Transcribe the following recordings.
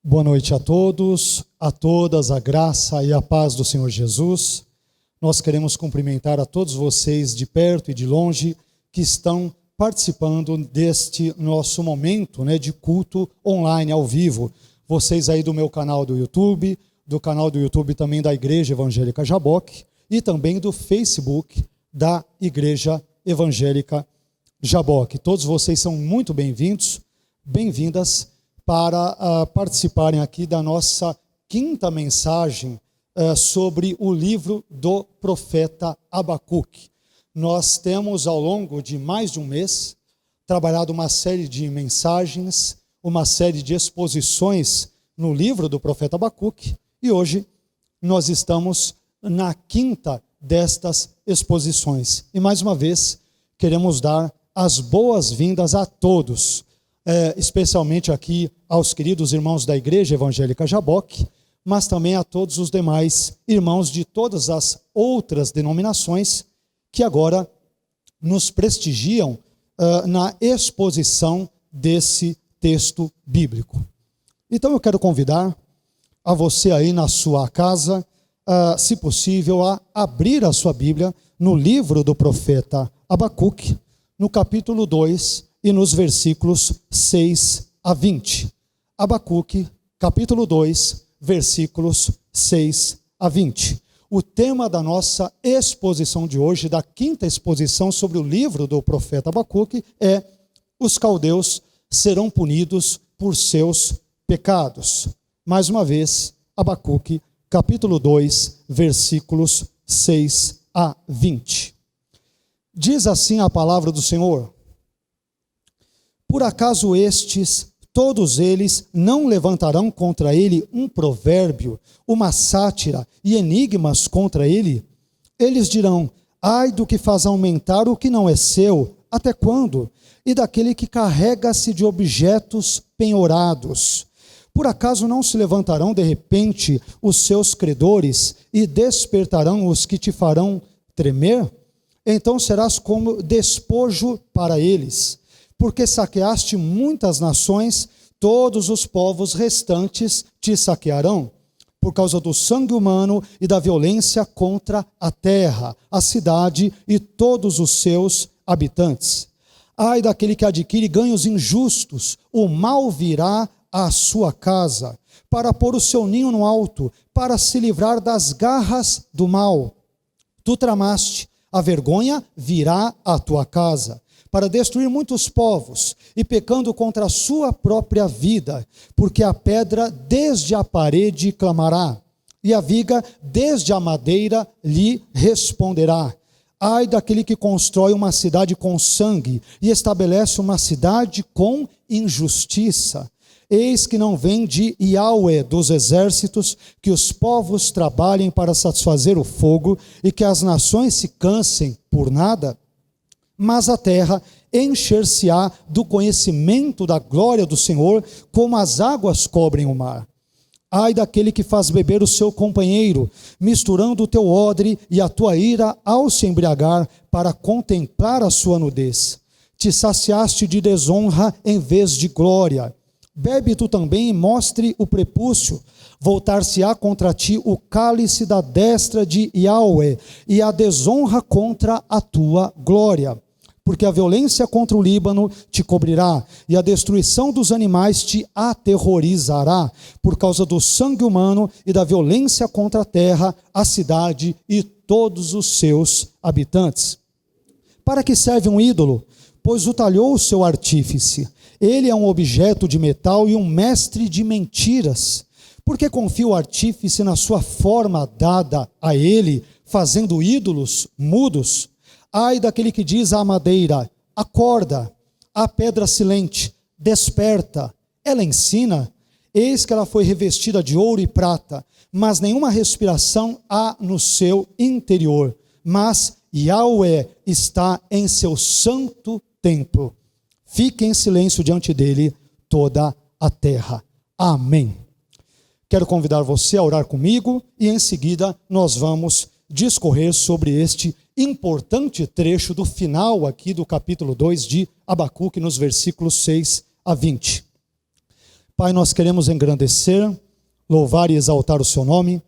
Boa noite a todos, a todas, a graça e a paz do Senhor Jesus. Nós queremos cumprimentar a todos vocês de perto e de longe que estão participando deste nosso momento, de culto online, ao vivo. Vocês aí do meu canal do YouTube, do canal do YouTube também da Igreja Evangélica Jaboque e também do Facebook da Igreja Evangélica Jaboque. Todos vocês são muito bem-vindos, bem-vindas para participarem aqui da nossa quinta mensagem sobre o livro do profeta Abacuque. Nós temos, ao longo de mais de um mês, trabalhado uma série de mensagens, uma série de exposições no livro do profeta Abacuque, e hoje nós estamos na quinta destas exposições. E mais uma vez, queremos dar as boas-vindas a todos, especialmente aqui aos queridos irmãos da Igreja Evangélica Jaboque, mas também a todos os demais irmãos de todas as outras denominações que agora nos prestigiam na exposição desse texto bíblico. Então eu quero convidar a você aí na sua casa, se possível, a abrir a sua Bíblia no livro do profeta Abacuque, no capítulo 2 e nos versículos 6 a 20. Abacuque, capítulo 2, versículos 6 a 20. O tema da nossa exposição de hoje, da quinta exposição sobre o livro do profeta Abacuque, é: os caldeus serão punidos por seus pecados. Mais uma vez, Abacuque, capítulo 2, versículos 6 a 20. Diz assim a palavra do Senhor: por acaso estes, todos eles, não levantarão contra ele um provérbio, uma sátira e enigmas contra ele? Eles dirão: ai do que faz aumentar o que não é seu, até quando? E daquele que carrega-se de objetos penhorados. Por acaso não se levantarão de repente os seus credores e despertarão os que te farão tremer? Então serás como despojo para eles. Porque saqueaste muitas nações, todos os povos restantes te saquearão, por causa do sangue humano e da violência contra a terra, a cidade e todos os seus habitantes. Ai daquele que adquire ganhos injustos, o mal virá à sua casa, para pôr o seu ninho no alto, para se livrar das garras do mal. Tu tramaste, a vergonha virá à tua casa, para destruir muitos povos, e pecando contra a sua própria vida, porque a pedra desde a parede clamará, e a viga desde a madeira lhe responderá. Ai daquele que constrói uma cidade com sangue, e estabelece uma cidade com injustiça. Eis que não vem de Yahweh dos exércitos, que os povos trabalhem para satisfazer o fogo, e que as nações se cansem por nada? Mas a terra encher-se-á do conhecimento da glória do Senhor, como as águas cobrem o mar. Ai daquele que faz beber o seu companheiro, misturando o teu odre e a tua ira ao se embriagar, para contemplar a sua nudez. Te saciaste de desonra em vez de glória. Bebe tu também e mostre o prepúcio. Voltar-se-á contra ti o cálice da destra de Yahweh, e a desonra contra a tua glória. Porque a violência contra o Líbano te cobrirá, e a destruição dos animais te aterrorizará, por causa do sangue humano e da violência contra a terra, a cidade e todos os seus habitantes. Para que serve um ídolo? Pois o talhou o seu artífice. Ele é um objeto de metal e um mestre de mentiras. Porque confia o artífice na sua forma dada a ele, fazendo ídolos mudos? Ai daquele que diz à madeira: acorda, à pedra silente, desperta. Ela ensina, eis que ela foi revestida de ouro e prata, mas nenhuma respiração há no seu interior. Mas Yahweh está em seu santo templo. Fique em silêncio diante dele toda a terra. Amém. Quero convidar você a orar comigo e em seguida nós vamos discorrer sobre este importante trecho do final aqui do capítulo 2 de Abacuque, nos versículos 6 a 20. Pai, nós queremos engrandecer, louvar e exaltar o seu nome.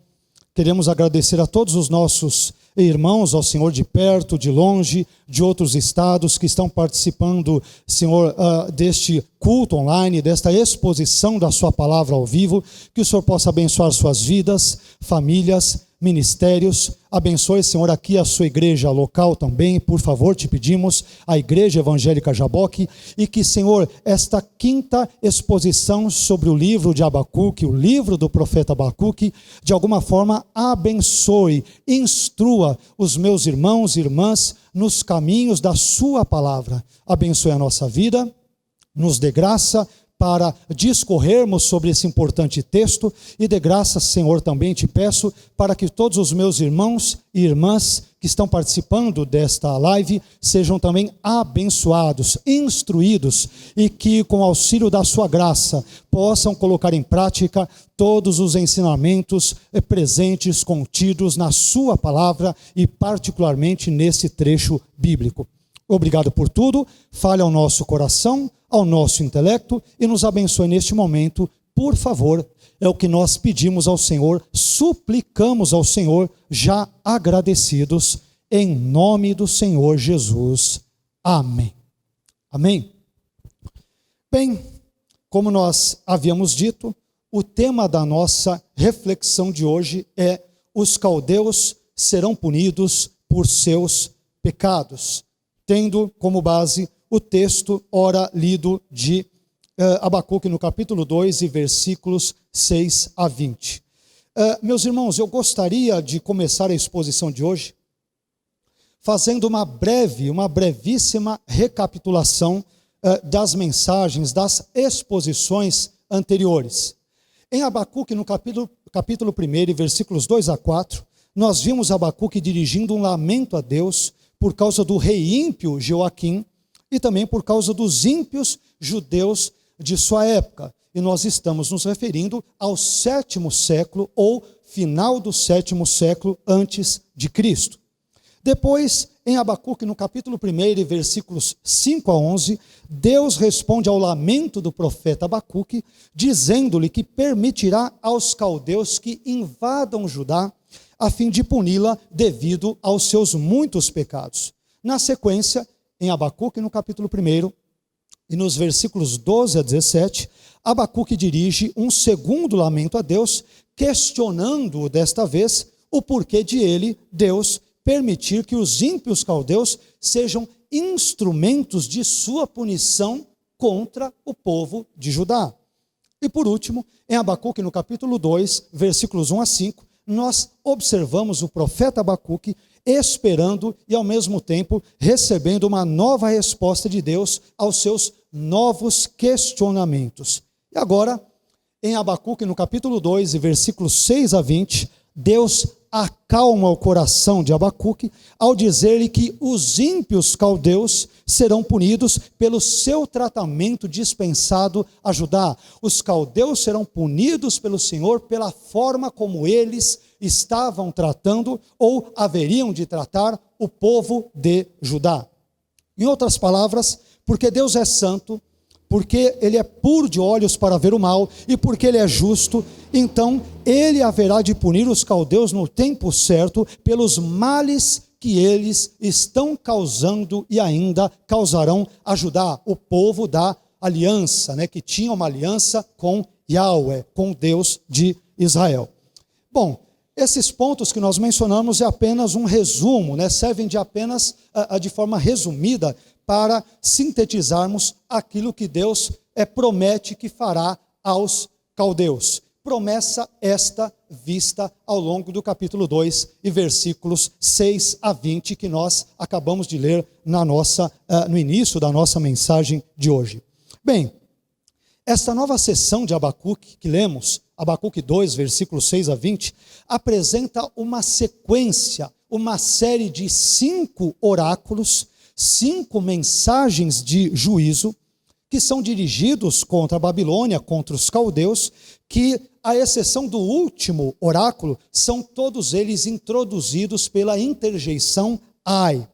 Queremos agradecer a todos os nossos irmãos, ao Senhor de perto, de longe, de outros estados que estão participando, Senhor, deste culto online, desta exposição da sua palavra ao vivo. Que o Senhor possa abençoar suas vidas, famílias, ministérios. Abençoe, Senhor, aqui a sua igreja local também, por favor, te pedimos, a Igreja Evangélica Jaboque, e que, Senhor, esta quinta exposição sobre o livro de Abacuque, o livro do profeta Abacuque, de alguma forma abençoe, instrua os meus irmãos e irmãs nos caminhos da sua palavra. Abençoe a nossa vida, nos dê graça para discorrermos sobre esse importante texto, e de graça, Senhor, também te peço para que todos os meus irmãos e irmãs que estão participando desta live sejam também abençoados, instruídos, e que com o auxílio da sua graça possam colocar em prática todos os ensinamentos presentes, contidos na sua palavra e particularmente nesse trecho bíblico. Obrigado por tudo, fale ao nosso coração, ao nosso intelecto e nos abençoe neste momento, por favor. É o que nós pedimos ao Senhor, suplicamos ao Senhor, já agradecidos, em nome do Senhor Jesus. Amém. Amém. Bem, como nós havíamos dito, o tema da nossa reflexão de hoje é: os caldeus serão punidos por seus pecados, tendo como base o texto ora lido de Abacuque no capítulo 2 e versículos 6 a 20. Meus irmãos, eu gostaria de começar a exposição de hoje fazendo uma brevíssima recapitulação das mensagens, das exposições anteriores. Em Abacuque, no capítulo 1, versículos 2 a 4, nós vimos Abacuque dirigindo um lamento a Deus por causa do rei ímpio Joaquim e também por causa dos ímpios judeus de sua época. E nós estamos nos referindo ao 7º século ou final do 7º século antes de Cristo. Depois, em Abacuque, no capítulo 1, versículos 5 a 11, Deus responde ao lamento do profeta Abacuque, dizendo-lhe que permitirá aos caldeus que invadam Judá, a fim de puni-la devido aos seus muitos pecados. Na sequência, em Abacuque, no capítulo 1, e nos versículos 12 a 17, Abacuque dirige um segundo lamento a Deus, questionando-o desta vez o porquê de ele, Deus, permitir que os ímpios caldeus sejam instrumentos de sua punição contra o povo de Judá. E por último, em Abacuque, no capítulo 2, versículos 1 a 5, nós observamos o profeta Abacuque esperando e ao mesmo tempo recebendo uma nova resposta de Deus aos seus novos questionamentos. E agora, em Abacuque, no capítulo 2, e versículos 6 a 20, Deus acalma o coração de Abacuque ao dizer-lhe que os ímpios caldeus serão punidos pelo seu tratamento dispensado a Judá. Os caldeus serão punidos pelo Senhor pela forma como eles estavam tratando ou haveriam de tratar o povo de Judá. Em outras palavras, porque Deus é santo, porque ele é puro de olhos para ver o mal e porque ele é justo, então ele haverá de punir os caldeus no tempo certo pelos males que eles estão causando e ainda causarão a Judá, o povo da aliança, que tinha uma aliança com Yahweh, com Deus de Israel. Bom, esses pontos que nós mencionamos é apenas um resumo, servem de apenas de forma resumida para sintetizarmos aquilo que Deus promete que fará aos caldeus. Promessa esta vista ao longo do capítulo 2 e versículos 6 a 20 que nós acabamos de ler no início da nossa mensagem de hoje. Bem, esta nova sessão de Abacuque que lemos, Abacuque 2, versículos 6 a 20, apresenta uma sequência, uma série de 5 oráculos, 5 mensagens de juízo, que são dirigidos contra a Babilônia, contra os caldeus, que, à exceção do último oráculo, são todos eles introduzidos pela interjeição ai.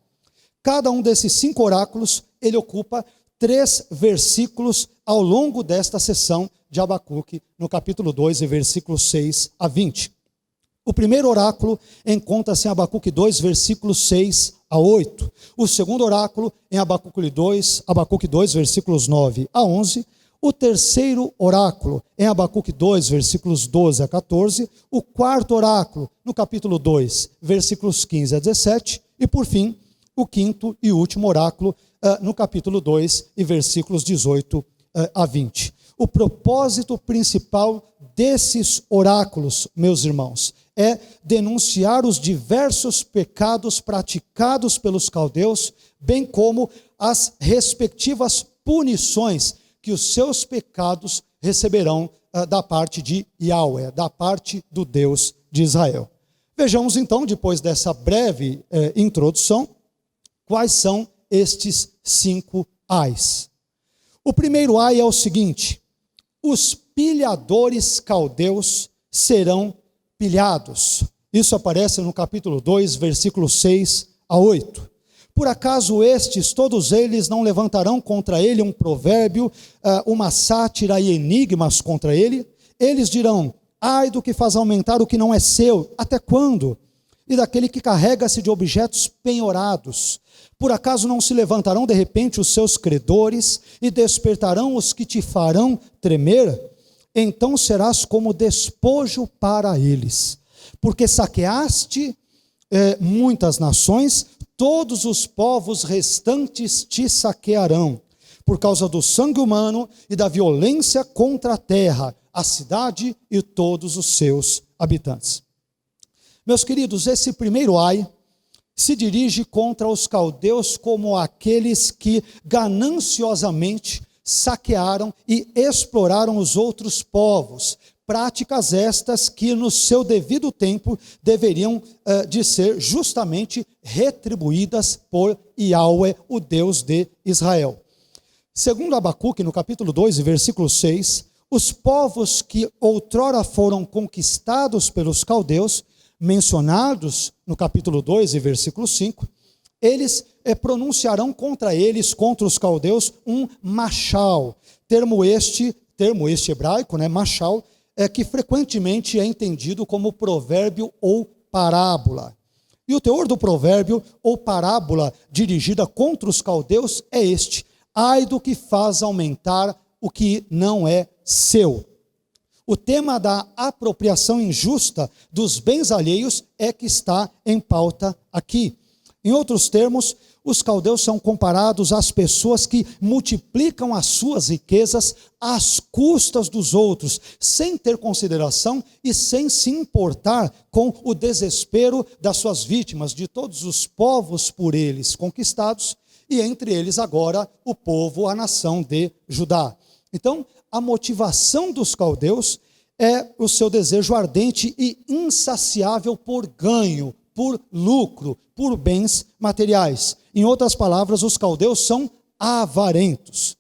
Cada um desses 5 oráculos, ele ocupa 3 versículos ao longo desta sessão de Abacuque, no capítulo 2, e versículos 6 a 20. O primeiro oráculo encontra-se em Abacuque 2, versículos 6 a 8. O segundo oráculo em Abacuque 2, versículos 9 a 11. O terceiro oráculo em Abacuque 2, versículos 12 a 14. O quarto oráculo no capítulo 2, versículos 15 a 17. E por fim, o quinto e último oráculo no capítulo 2 e versículos 18 a 20. O propósito principal desses oráculos, meus irmãos, é denunciar os diversos pecados praticados pelos caldeus, bem como as respectivas punições que os seus pecados receberão da parte de Yahweh, da parte do Deus de Israel. Vejamos então, depois dessa breve introdução, quais são estes 5 ais. O primeiro ai é o seguinte: os pilhadores caldeus serão pilhados. Isso aparece no capítulo 2, versículos 6 a 8. Por acaso estes, todos eles, não levantarão contra ele um provérbio, uma sátira e enigmas contra ele? Eles dirão: ai do que faz aumentar o que não é seu, até quando? E daquele que carrega-se de objetos penhorados. Por acaso não se levantarão de repente os seus credores e despertarão os que te farão tremer? Então serás como despojo para eles, porque saqueaste muitas nações, todos os povos restantes te saquearão, por causa do sangue humano e da violência contra a terra, a cidade e todos os seus habitantes. Meus queridos, esse primeiro ai se dirige contra os caldeus como aqueles que gananciosamente saquearam e exploraram os outros povos, práticas estas que no seu devido tempo deveriam de ser justamente retribuídas por Yahweh, o Deus de Israel. Segundo Abacuque, no capítulo 2, versículo 6, os povos que outrora foram conquistados pelos caldeus, mencionados no capítulo 2 e versículo 5, eles pronunciarão contra eles, contra os caldeus, um machal, termo este hebraico, machal, que frequentemente é entendido como provérbio ou parábola. E o teor do provérbio ou parábola dirigida contra os caldeus é este: ai do que faz aumentar o que não é seu. O tema da apropriação injusta dos bens alheios é que está em pauta aqui. Em outros termos, os caldeus são comparados às pessoas que multiplicam as suas riquezas às custas dos outros, sem ter consideração e sem se importar com o desespero das suas vítimas, de todos os povos por eles conquistados, e entre eles agora o povo, a nação de Judá. Então, a motivação dos caldeus é o seu desejo ardente e insaciável por ganho, por lucro, por bens materiais. Em outras palavras, os caldeus são avarentos.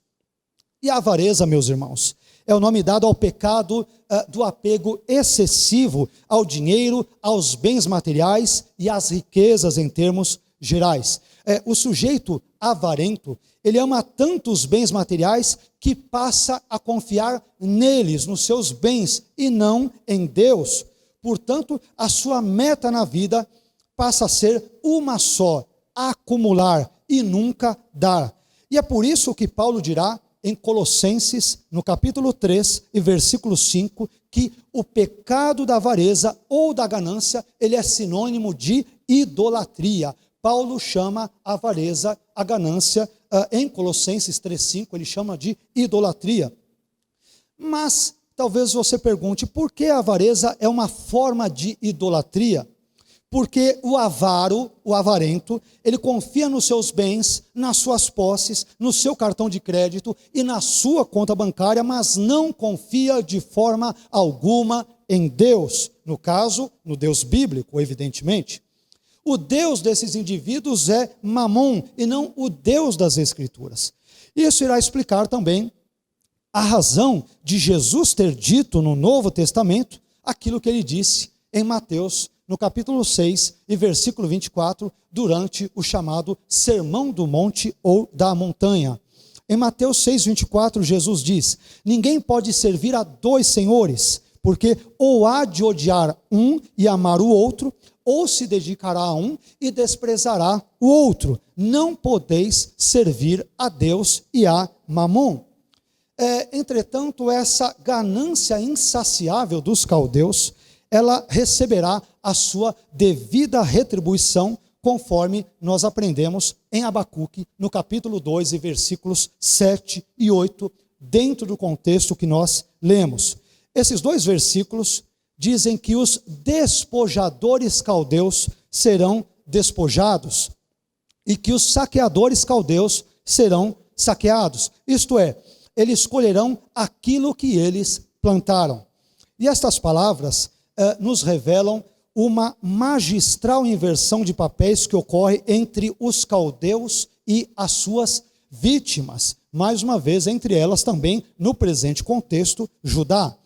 E a avareza, meus irmãos, é o nome dado ao pecado do apego excessivo ao dinheiro, aos bens materiais e às riquezas em termos gerais. O sujeito avarento, ele ama tanto os bens materiais que passa a confiar neles, nos seus bens, e não em Deus. Portanto, a sua meta na vida passa a ser uma só: acumular e nunca dar. E é por isso que Paulo dirá em Colossenses, no capítulo 3 e versículo 5, que o pecado da avareza ou da ganância, ele é sinônimo de idolatria. Paulo chama a avareza, a ganância, em Colossenses 3,5, ele chama de idolatria. Mas talvez você pergunte, por que a avareza é uma forma de idolatria? Porque o avaro, o avarento, ele confia nos seus bens, nas suas posses, no seu cartão de crédito e na sua conta bancária, mas não confia de forma alguma em Deus. No caso, no Deus bíblico, evidentemente. O Deus desses indivíduos é Mamon e não o Deus das Escrituras. Isso irá explicar também a razão de Jesus ter dito no Novo Testamento aquilo que ele disse em Mateus, no capítulo 6 e versículo 24, durante o chamado Sermão do Monte ou da Montanha. Em Mateus 6,24, Jesus diz: ninguém pode servir a dois senhores, porque ou há de odiar um e amar o outro, ou se dedicará a um e desprezará o outro. Não podeis servir a Deus e a Mamon. Entretanto, essa ganância insaciável dos caldeus, ela receberá a sua devida retribuição, conforme nós aprendemos em Abacuque, no capítulo 2, e versículos 7 e 8, dentro do contexto que nós lemos. Esses dois versículos dizem que os despojadores caldeus serão despojados e que os saqueadores caldeus serão saqueados. Isto é, eles colherão aquilo que eles plantaram. E estas palavras nos revelam uma magistral inversão de papéis que ocorre entre os caldeus e as suas vítimas. Mais uma vez, entre elas também, no presente contexto, Judá.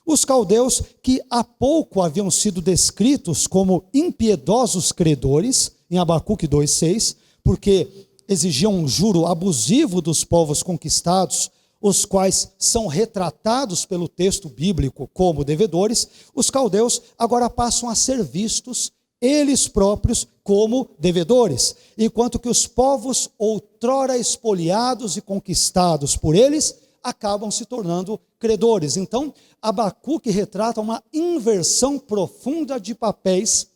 Os caldeus, que há pouco haviam sido descritos como impiedosos credores, em Abacuque 2,6, porque exigiam um juro abusivo dos povos conquistados, os quais são retratados pelo texto bíblico como devedores, os caldeus agora passam a ser vistos, eles próprios, como devedores, enquanto que os povos outrora espoliados e conquistados por eles, acabam se tornando credores. Então, Abacuque retrata uma inversão profunda de papéis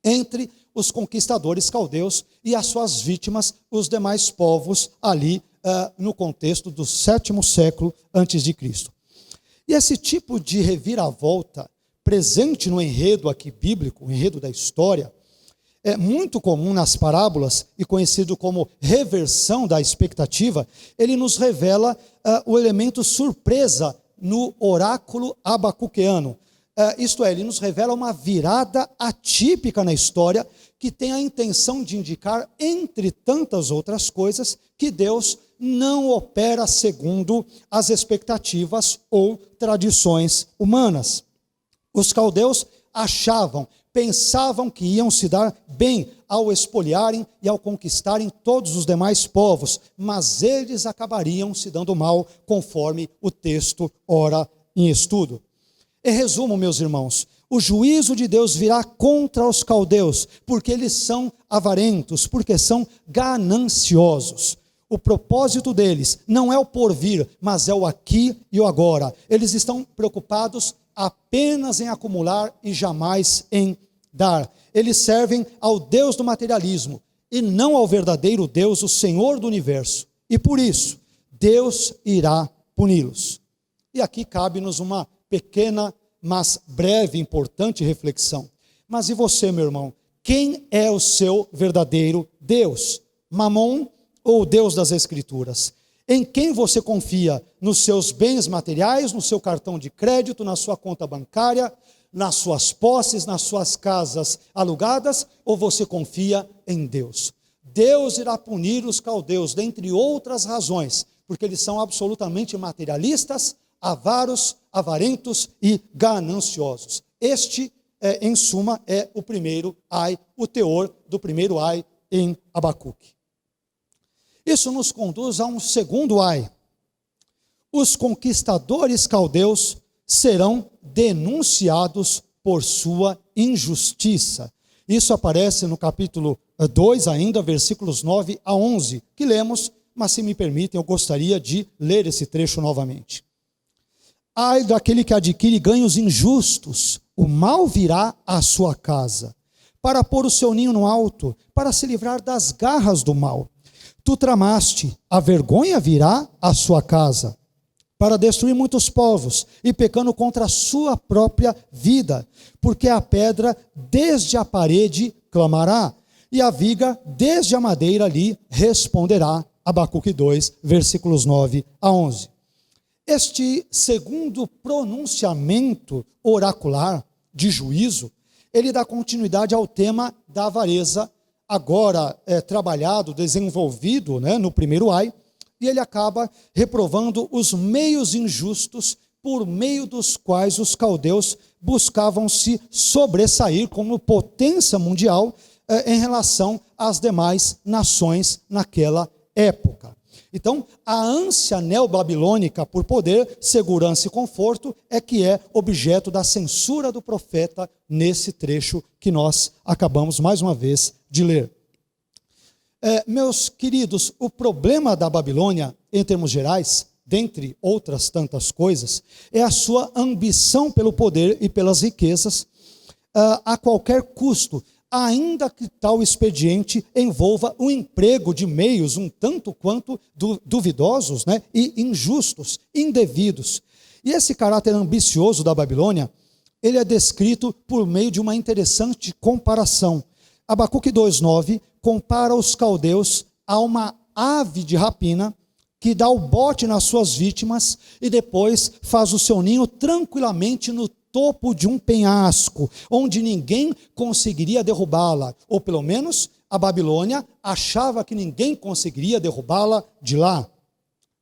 entre os conquistadores caldeus e as suas vítimas, os demais povos ali no contexto do 7º século antes de Cristo. E esse tipo de reviravolta presente no enredo aqui bíblico, o enredo da história, é muito comum nas parábolas e conhecido como reversão da expectativa. Ele nos revela o elemento surpresa no oráculo abacuqueano. Isto é, ele nos revela uma virada atípica na história que tem a intenção de indicar, entre tantas outras coisas, que Deus não opera segundo as expectativas ou tradições humanas. Os caldeus pensavam que iam se dar bem ao espoliarem e ao conquistarem todos os demais povos, mas eles acabariam se dando mal, conforme o texto ora em estudo. Em resumo, meus irmãos, o juízo de Deus virá contra os caldeus, porque eles são avarentos, porque são gananciosos. O propósito deles não é o porvir, mas é o aqui e o agora. Eles estão preocupados apenas em acumular e jamais em dar. Eles servem ao Deus do materialismo e não ao verdadeiro Deus, o Senhor do universo. E por isso, Deus irá puni-los. E aqui cabe-nos uma pequena, mas breve e importante reflexão. Mas e você, meu irmão? Quem é o seu verdadeiro Deus? Mamon ou Deus das Escrituras? Em quem você confia? Nos seus bens materiais, no seu cartão de crédito, na sua conta bancária, nas suas posses, nas suas casas alugadas? Ou você confia em Deus? Deus irá punir os caldeus, dentre outras razões, porque eles são absolutamente materialistas, avaros, avarentos e gananciosos. Este, em suma, é o primeiro ai, o teor do primeiro ai em Abacuque. Isso nos conduz a um segundo ai. Os conquistadores caldeus serão denunciados por sua injustiça. Isso aparece no capítulo 2 ainda, versículos 9 a 11, que lemos, mas se me permitem, eu gostaria de ler esse trecho novamente. Ai daquele que adquire ganhos injustos, o mal virá à sua casa, para pôr o seu ninho no alto, para se livrar das garras do mal. Tu tramaste, a vergonha virá à sua casa, para destruir muitos povos, e pecando contra a sua própria vida, porque a pedra desde a parede clamará, e a viga desde a madeira lhe responderá. Abacuque 2, versículos 9 a 11. Este segundo pronunciamento oracular de juízo, ele dá continuidade ao tema da avareza, agora trabalhado, desenvolvido no primeiro ai, e ele acaba reprovando os meios injustos por meio dos quais os caldeus buscavam se sobressair como potência mundial em relação às demais nações naquela época. Então, a ânsia neobabilônica por poder, segurança e conforto é que é objeto da censura do profeta nesse trecho que nós acabamos mais uma vez de ler. Meus queridos, o problema da Babilônia, em termos gerais, dentre outras tantas coisas, é a sua ambição pelo poder e pelas riquezas a qualquer custo, ainda que tal expediente envolva o emprego de meios um tanto quanto duvidosos, né, e injustos, indevidos. E esse caráter ambicioso da Babilônia, ele é descrito por meio de uma interessante comparação. Abacuque 2,9 compara os caldeus a uma ave de rapina que dá o bote nas suas vítimas e depois faz o seu ninho tranquilamente no topo de um penhasco, onde ninguém conseguiria derrubá-la, ou pelo menos a Babilônia achava que ninguém conseguiria derrubá-la de lá.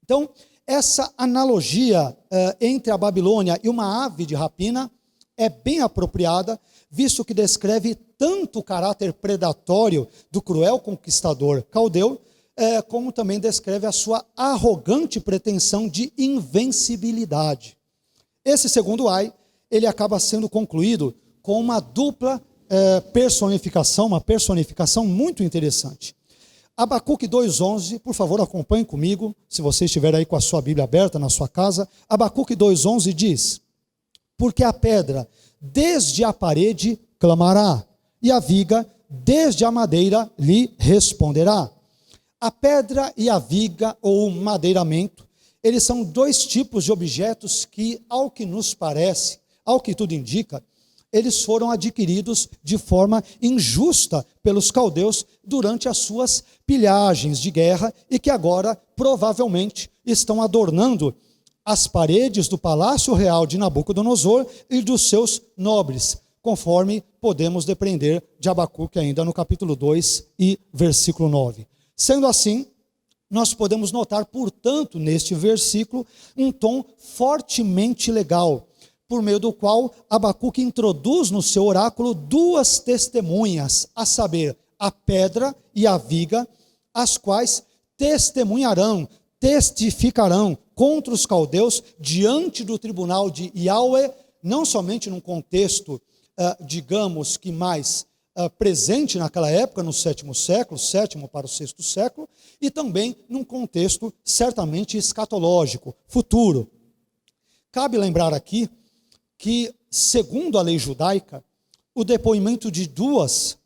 Então, essa analogia entre a Babilônia e uma ave de rapina é bem apropriada, visto que descreve tanto o caráter predatório do cruel conquistador caldeu, como também descreve a sua arrogante pretensão de invencibilidade. Esse segundo ai, ele acaba sendo concluído com uma dupla personificação, uma personificação muito interessante. Abacuque 2,11, por favor, acompanhe comigo, se você estiver aí com a sua Bíblia aberta na sua casa. Abacuque 2,11 diz: porque a pedra desde a parede clamará, e a viga desde a madeira lhe responderá. A pedra e a viga, ou madeiramento, eles são dois tipos de objetos que, ao que nos parece, ao que tudo indica, eles foram adquiridos de forma injusta pelos caldeus durante as suas pilhagens de guerra e que agora, provavelmente, estão adornando as paredes do palácio real de Nabucodonosor e dos seus nobres, conforme podemos depreender de Abacuque ainda no capítulo 2 e versículo 9. Sendo assim, nós podemos notar, portanto, neste versículo, um tom fortemente legal, por meio do qual Abacuque introduz no seu oráculo duas testemunhas, a saber, a pedra e a viga, as quais testemunharão, testificarão contra os caldeus diante do tribunal de Yahweh, não somente num contexto, digamos que mais presente naquela época, no sétimo para o sexto século, e também num contexto certamente escatológico, futuro. Cabe lembrar aqui que, segundo a lei judaica, o depoimento de duas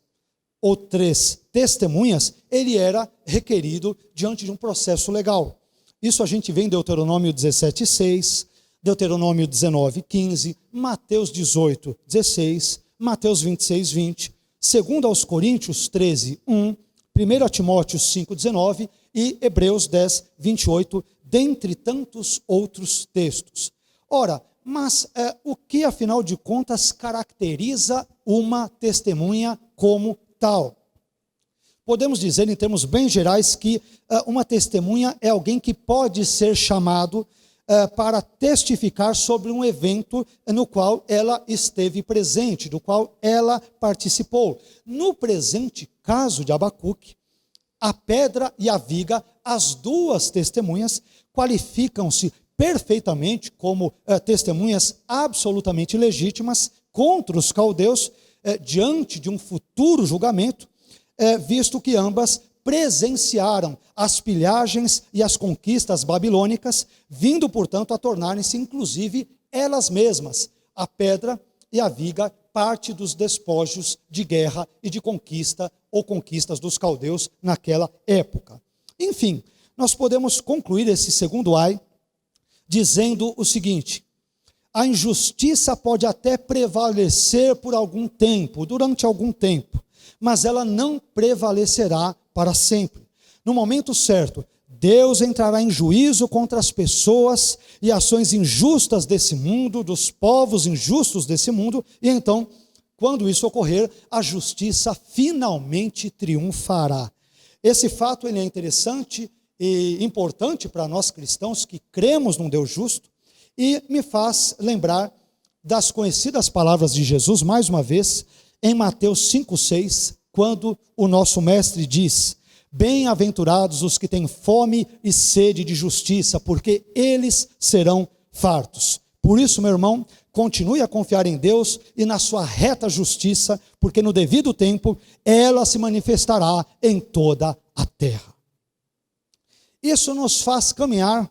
ou três testemunhas, ele era requerido diante de um processo legal. Isso a gente vê em Deuteronômio 17:6, Deuteronômio 19:15, Mateus 18:16, Mateus 26:20, 2 aos Coríntios 13:1, 1 Timóteo 5:19 e Hebreus 10:28, dentre tantos outros textos. Ora, mas o que, afinal de contas, caracteriza uma testemunha como tal? Podemos dizer, em termos bem gerais, que uma testemunha é alguém que pode ser chamado para testificar sobre um evento no qual ela esteve presente, do qual ela participou. No presente caso de Abacuque, a pedra e a viga, as duas testemunhas, qualificam-se perfeitamente como testemunhas absolutamente legítimas contra os caldeus diante de um futuro julgamento, visto que ambas presenciaram as pilhagens e as conquistas babilônicas, vindo, portanto, a tornarem-se, inclusive, elas mesmas, a pedra e a viga, parte dos despojos de guerra e de conquista ou conquistas dos caldeus naquela época. Enfim, nós podemos concluir esse segundo ai dizendo o seguinte: a injustiça pode até prevalecer por algum tempo, durante algum tempo, mas ela não prevalecerá para sempre. No momento certo, Deus entrará em juízo contra as pessoas e ações injustas desse mundo, dos povos injustos desse mundo, e então, quando isso ocorrer, a justiça finalmente triunfará. Esse fato ele é interessante e importante para nós cristãos que cremos num Deus justo, e me faz lembrar das conhecidas palavras de Jesus, mais uma vez, em Mateus 5,6, quando o nosso mestre diz: Bem-aventurados os que têm fome e sede de justiça, porque eles serão fartos. Por isso, meu irmão, continue a confiar em Deus e na sua reta justiça, porque no devido tempo ela se manifestará em toda a terra. Isso nos faz caminhar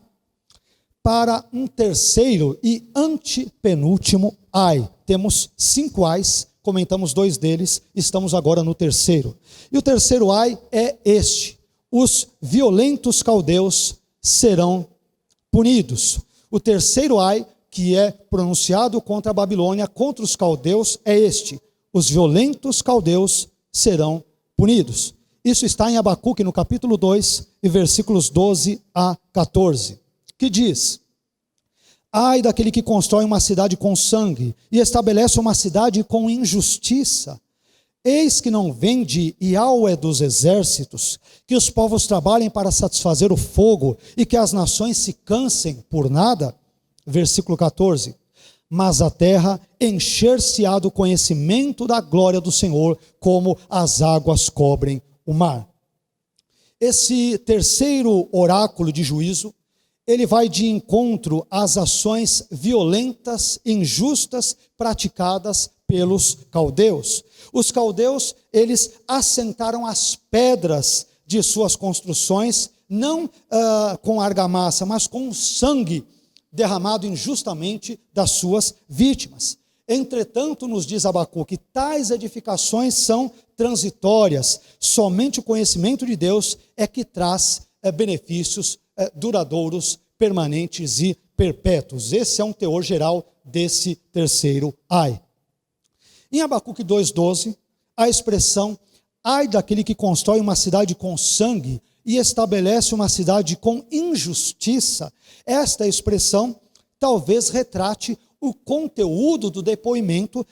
para um terceiro e antepenúltimo ai. Temos 5 ais, comentamos 2 deles, estamos agora no terceiro. E o terceiro ai é este: os violentos caldeus serão punidos. O terceiro ai que é pronunciado contra a Babilônia, contra os caldeus, é este: os violentos caldeus serão punidos. Isso está em Abacuque, no capítulo 2, e versículos 12 a 14, que diz: ai daquele que constrói uma cidade com sangue, e estabelece uma cidade com injustiça. Eis que não vende Yahweh dos exércitos, que os povos trabalhem para satisfazer o fogo, e que as nações se cansem por nada. Versículo 14, mas a terra encher-se-á do conhecimento da glória do Senhor, como as águas cobrem o mar. Esse terceiro oráculo de juízo, ele vai de encontro às ações violentas, injustas, praticadas pelos caldeus. Os caldeus, eles assentaram as pedras de suas construções, não com argamassa, mas com sangue derramado injustamente das suas vítimas. Entretanto, nos diz Abacuque, tais edificações são transitórias, somente o conhecimento de Deus é que traz benefícios duradouros, permanentes e perpétuos. Esse é um teor geral desse terceiro ai. Em Abacuque 2,12, a expressão ai daquele que constrói uma cidade com sangue e estabelece uma cidade com injustiça, esta expressão talvez retrate o conteúdo do depoimento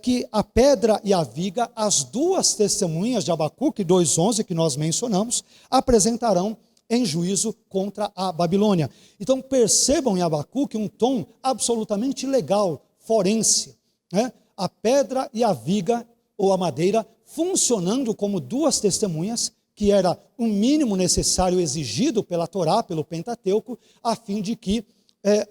que a pedra e a viga, as 2 testemunhas de Abacuque 2,11 que nós mencionamos, apresentarão em juízo contra a Babilônia. Então percebam em Abacuque um tom absolutamente legal, forense, né? A pedra e a viga, ou a madeira, funcionando como 2 testemunhas, que era o mínimo necessário exigido pela Torá, pelo Pentateuco, a fim de que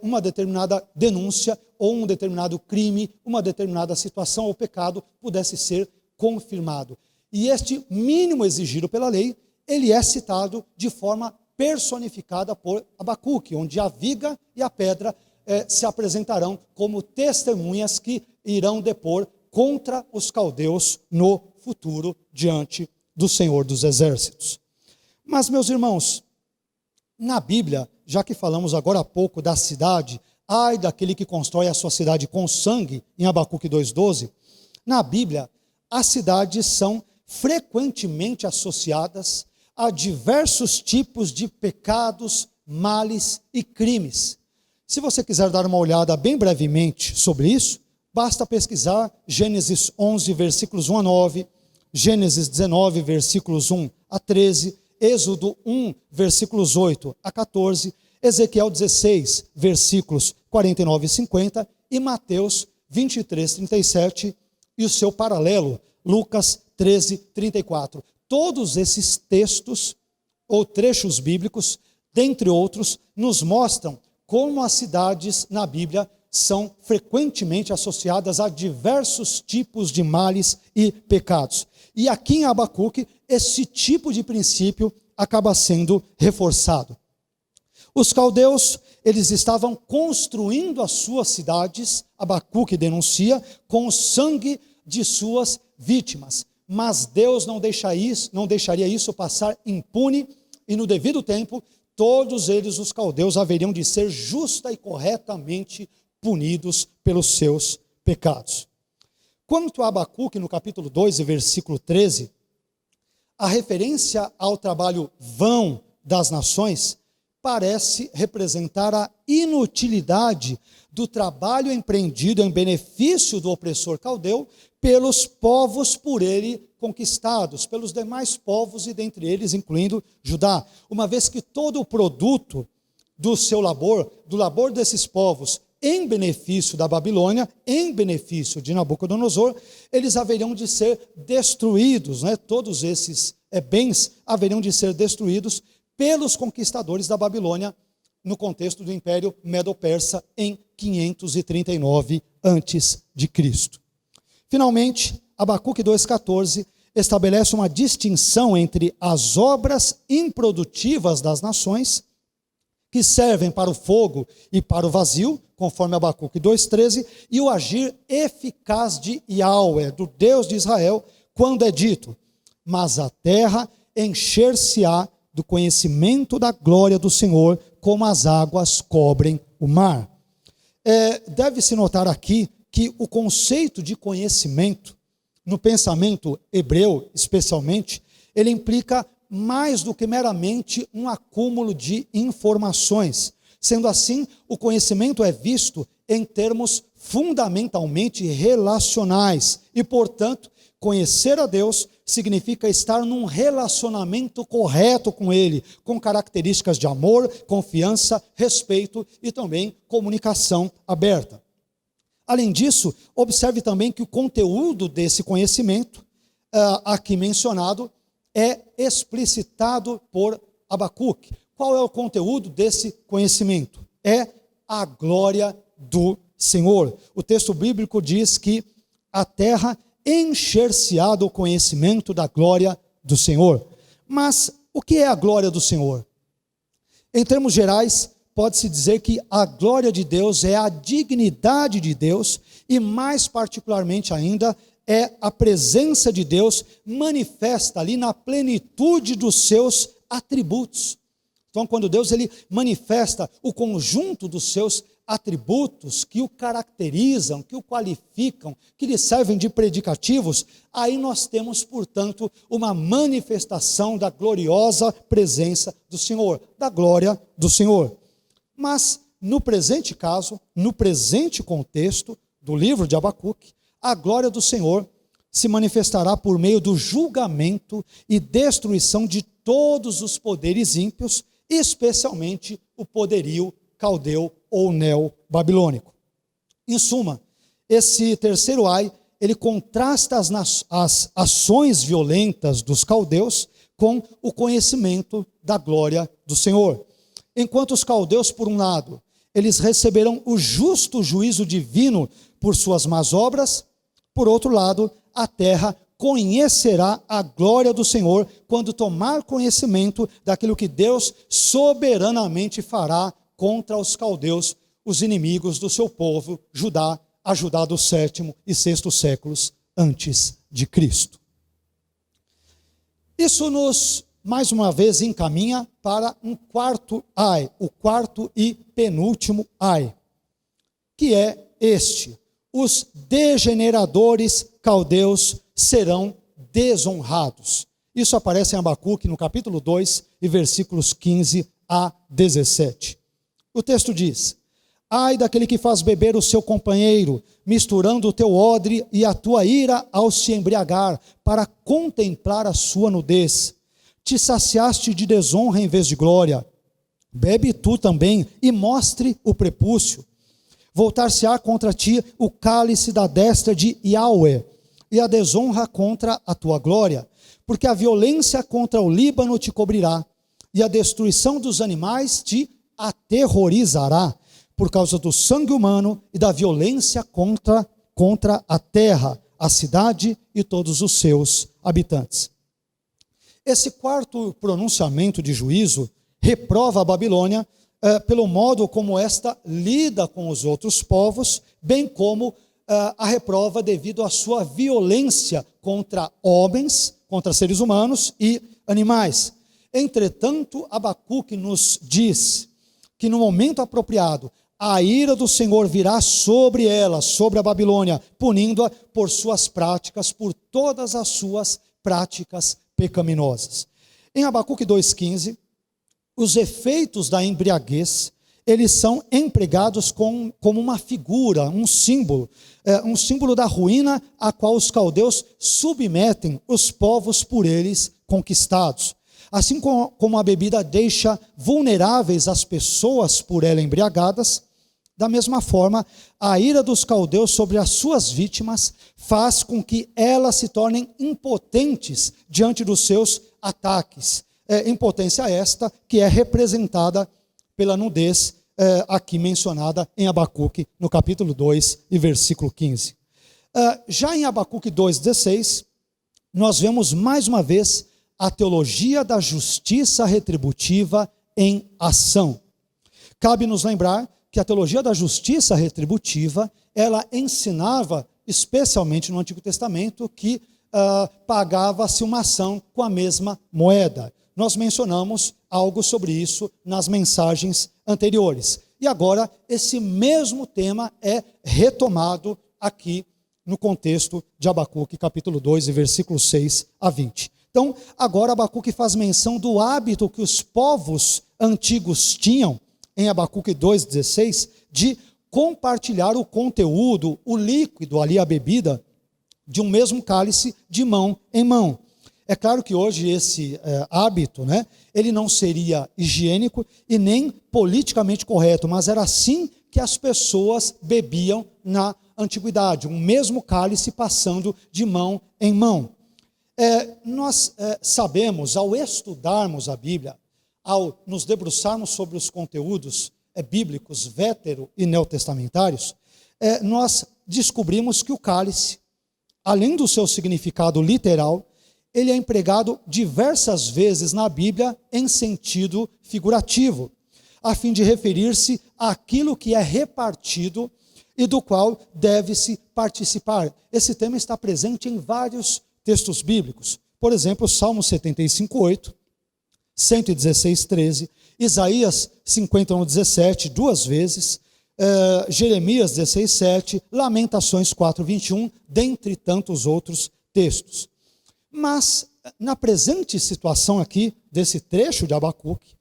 uma determinada denúncia ou um determinado crime, uma determinada situação ou pecado pudesse ser confirmado. E este mínimo exigido pela lei, ele é citado de forma personificada por Abacuque, onde a viga e a pedra se apresentarão como testemunhas que irão depor contra os caldeus no futuro diante do Senhor dos Exércitos. Mas, meus irmãos, na Bíblia, já que falamos agora há pouco da cidade, ai daquele que constrói a sua cidade com sangue, em Abacuque 2,12, na Bíblia, as cidades são frequentemente associadas a diversos tipos de pecados, males e crimes. Se você quiser dar uma olhada bem brevemente sobre isso, basta pesquisar Gênesis 11, versículos 1 a 9, Gênesis 19, versículos 1 a 13, Êxodo 1, versículos 8 a 14, Ezequiel 16, versículos 49 e 50, e Mateus 23, 37, e o seu paralelo, Lucas 13, 34. Todos esses textos, ou trechos bíblicos, dentre outros, nos mostram como as cidades na Bíblia são frequentemente associadas a diversos tipos de males e pecados. E aqui em Abacuque, esse tipo de princípio acaba sendo reforçado. Os caldeus, eles estavam construindo as suas cidades, Abacuque denuncia, com o sangue de suas vítimas. Mas Deus não deixaria isso passar impune, e no devido tempo, todos eles, os caldeus, haveriam de ser justa e corretamente punidos pelos seus pecados. Quanto a Abacuque, no capítulo 2, versículo 13, a referência ao trabalho vão das nações parece representar a inutilidade do trabalho empreendido em benefício do opressor caldeu pelos povos por ele conquistados, pelos demais povos e dentre eles incluindo Judá, uma vez que todo o produto do seu labor, do labor desses povos em benefício da Babilônia, em benefício de Nabucodonosor, eles haveriam de ser destruídos, né? Todos esses bens haveriam de ser destruídos pelos conquistadores da Babilônia, no contexto do Império Medo-Persa, em 539 a.C. Finalmente, Abacuque 2,14 estabelece uma distinção entre as obras improdutivas das nações, que servem para o fogo e para o vazio, conforme Abacuque 2,13, e o agir eficaz de Yahweh, do Deus de Israel, quando é dito: mas a terra encher-se-á do conhecimento da glória do Senhor, como as águas cobrem o mar. Deve-se notar aqui que o conceito de conhecimento, no pensamento hebreu especialmente, ele implica mais do que meramente um acúmulo de informações. Sendo assim, o conhecimento é visto em termos fundamentalmente relacionais e, portanto, conhecer a Deus significa estar num relacionamento correto com Ele, com características de amor, confiança, respeito e também comunicação aberta. Além disso, observe também que o conteúdo desse conhecimento, aqui mencionado, é explicitado por Abacuque. Qual é o conteúdo desse conhecimento? É a glória do Senhor. O texto bíblico diz que a terra encher-se-á do conhecimento da glória do Senhor. Mas o que é a glória do Senhor? Em termos gerais, pode-se dizer que a glória de Deus é a dignidade de Deus e, mais particularmente ainda, é a presença de Deus manifesta ali na plenitude dos seus atributos. Então, quando Deus ele manifesta o conjunto dos seus atributos que o caracterizam, que o qualificam, que lhe servem de predicativos, aí nós temos, portanto, uma manifestação da gloriosa presença do Senhor, da glória do Senhor. Mas, no presente caso, no presente contexto do livro de Abacuque, a glória do Senhor se manifestará por meio do julgamento e destruição de todos os poderes ímpios, especialmente o poderio caldeu ou neo-babilônico. Em suma, esse terceiro ai, ele contrasta as ações violentas dos caldeus com o conhecimento da glória do Senhor. Enquanto os caldeus, por um lado, eles receberão o justo juízo divino por suas más obras, por outro lado, a terra conhecerá a glória do Senhor quando tomar conhecimento daquilo que Deus soberanamente fará contra os caldeus, os inimigos do seu povo, Judá, a Judá do 7º e 6º séculos antes de Cristo. Isso nos, mais uma vez, encaminha para um quarto ai, o quarto e penúltimo ai, que é este: os degeneradores caldeus serão desonrados. Isso aparece em Abacuque, no capítulo 2, e versículos 15 a 17. O texto diz: ai daquele que faz beber o seu companheiro, misturando o teu odre e a tua ira ao se embriagar, para contemplar a sua nudez. Te saciaste de desonra em vez de glória. Bebe tu também e mostre o prepúcio. Voltar-se-á contra ti o cálice da destra de Yahweh, e a desonra contra a tua glória, porque a violência contra o Líbano te cobrirá, e a destruição dos animais te aterrorizará, por causa do sangue humano e da violência contra a terra, a cidade e todos os seus habitantes. Esse quarto pronunciamento de juízo reprova a Babilônia pelo modo como esta lida com os outros povos, bem como a reprova devido à sua violência contra homens, contra seres humanos e animais. Entretanto, Abacuque nos diz que no momento apropriado, a ira do Senhor virá sobre ela, sobre a Babilônia, punindo-a por suas práticas, por todas as suas práticas pecaminosas. Em Abacuque 2,15, os efeitos da embriaguez, eles são empregados como uma figura, um símbolo da ruína a qual os caldeus submetem os povos por eles conquistados. Assim como a bebida deixa vulneráveis as pessoas por ela embriagadas, da mesma forma, a ira dos caldeus sobre as suas vítimas faz com que elas se tornem impotentes diante dos seus ataques. Impotência esta que é representada pela nudez aqui mencionada em Abacuque, no capítulo 2 e versículo 15. Já em Abacuque 2,16, nós vemos mais uma vez a teologia da justiça retributiva em ação. Cabe nos lembrar que a teologia da justiça retributiva, ela ensinava, especialmente no Antigo Testamento, que pagava-se uma ação com a mesma moeda. Nós mencionamos algo sobre isso nas mensagens anteriores. E agora, esse mesmo tema é retomado aqui no contexto de Abacuque, capítulo 2, versículos 6 a 20. Então, agora Abacuque faz menção do hábito que os povos antigos tinham, em Abacuque 2,16, de compartilhar o conteúdo, o líquido ali, a bebida, de um mesmo cálice de mão em mão. É claro que hoje esse hábito, ele não seria higiênico e nem politicamente correto, mas era assim que as pessoas bebiam na antiguidade, um mesmo cálice passando de mão em mão. Nós sabemos, ao estudarmos a Bíblia, ao nos debruçarmos sobre os conteúdos bíblicos, vétero e neotestamentários, nós descobrimos que o cálice, além do seu significado literal, ele é empregado diversas vezes na Bíblia em sentido figurativo, a fim de referir-se àquilo que é repartido e do qual deve-se participar. Esse tema está presente em vários textos bíblicos. Por exemplo, Salmo 75:8, 116:13, Isaías 51:17, duas vezes, Jeremias 16:7, Lamentações 4:21, dentre tantos outros textos. Mas, na presente situação aqui, desse trecho de Abacuque,